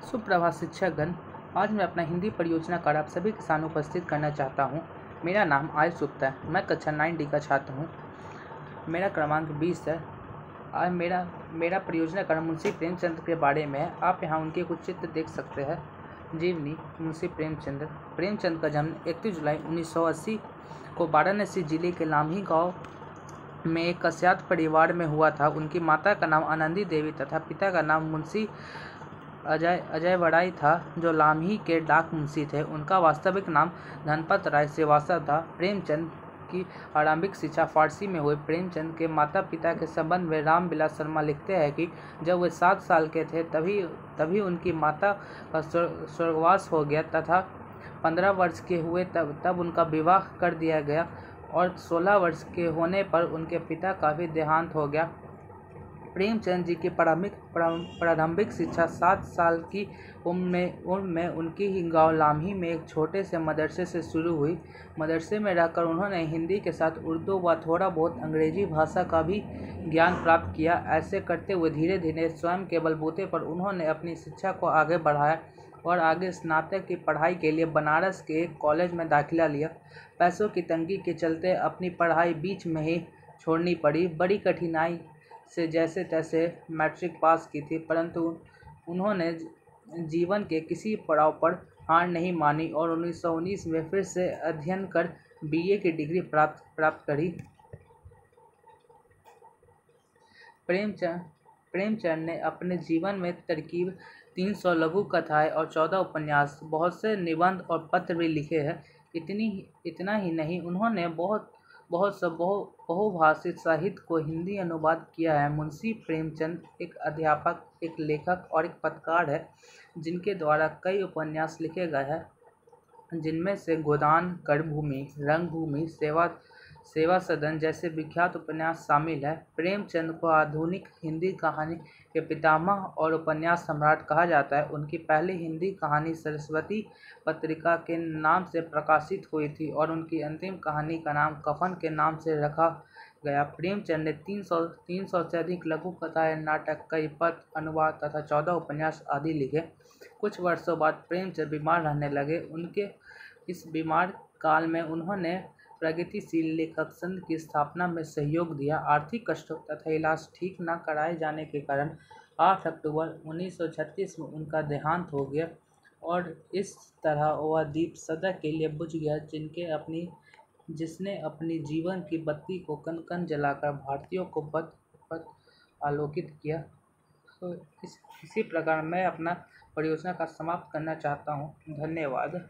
सुप्रभात शिक्षकगण। आज मैं अपना हिंदी परियोजना कार्ड आप सभी के सामने उपस्थित करना चाहता हूँ। मेरा नाम आयुष गुप्ता है। मैं कक्षा 9D का छात्र हूँ। मेरा क्रमांक 20 है। आज मेरा परियोजना कार्ड मुंशी प्रेमचंद के बारे में है। आप यहाँ उनके कुछ चित्र देख सकते हैं। जीवनी मुंशी प्रेमचंद का जन्म 31 जुलाई 1980 को वाराणसी जिले के लाम्ही गाँव में एक कश्यप परिवार में हुआ था। उनकी माता का नाम आनंदी देवी तथा पिता का नाम मुंशी अजय बड़ाई था, जो लाम्ही के डाक मुंशी थे। उनका वास्तविक नाम धनपत राय श्रीवास्तव था। प्रेमचंद की आरंभिक शिक्षा फारसी में हुई। प्रेमचंद के माता पिता के संबंध में रामविलास शर्मा लिखते हैं कि जब वे 7 साल के थे तभी उनकी माता का स्वर्गवास हो गया तथा 15 वर्ष के हुए तब उनका विवाह कर दिया गया और 16 वर्ष के होने पर उनके पिता का भी देहांत हो गया। प्रेमचंद जी की प्रारंभिक शिक्षा 7 साल की उम्र में उनकी ही गांव लाम्ही में एक छोटे से मदरसे से शुरू हुई। मदरसे में रहकर उन्होंने हिंदी के साथ उर्दू व थोड़ा बहुत अंग्रेजी भाषा का भी ज्ञान प्राप्त किया। ऐसे करते हुए धीरे धीरे स्वयं के बलबूते पर उन्होंने अपनी शिक्षा को आगे बढ़ाया और आगे स्नातक की पढ़ाई के लिए बनारस के एक कॉलेज में दाखिला लिया। पैसों की तंगी के चलते अपनी पढ़ाई बीच में ही छोड़नी पड़ी। बड़ी कठिनाई से जैसे तैसे मैट्रिक पास की थी, परंतु उन्होंने जीवन के किसी पड़ाव पर हार नहीं मानी और 1919 में फिर से अध्ययन कर BA की डिग्री प्राप्त करी। प्रेमचंद ने अपने जीवन में तरकीब 300 लघु कथाएं और 14 उपन्यास, बहुत से निबंध और पत्र भी लिखे हैं। इतना ही नहीं, उन्होंने बहुभाषित साहित्य को हिंदी अनुवाद किया है। मुंशी प्रेमचंद एक अध्यापक, एक लेखक और एक पत्रकार है, जिनके द्वारा कई उपन्यास लिखे गए हैं, जिनमें से गोदान, कर्मभूमि, रंगभूमि, सेवा सदन जैसे विख्यात उपन्यास शामिल है। प्रेमचंद को आधुनिक हिंदी कहानी के पितामह और उपन्यास सम्राट कहा जाता है। उनकी पहली हिंदी कहानी सरस्वती पत्रिका के नाम से प्रकाशित हुई थी और उनकी अंतिम कहानी का नाम कफन के नाम से रखा गया। प्रेमचंद ने 300 से अधिक लघु कथाएं, नाटक, कई पत्र, अनुवाद तथा 14 उपन्यास आदि लिखे। कुछ वर्षों बाद प्रेमचंद बीमार रहने लगे। उनके इस बीमार काल में उन्होंने प्रगतिशील लेखक संघ की स्थापना में सहयोग दिया। आर्थिक कष्टों तथा इलाज ठीक न कराए जाने के कारण 8 अक्टूबर 1936 में उनका देहांत हो गया और इस तरह वह दीप सदा के लिए बुझ गया, जिसने अपनी जीवन की बत्ती को कण कण जलाकर भारतीयों को पथ पथ आलोकित किया। तो इसी प्रकार मैं अपना परियोजना का समाप्त करना चाहता हूँ। धन्यवाद।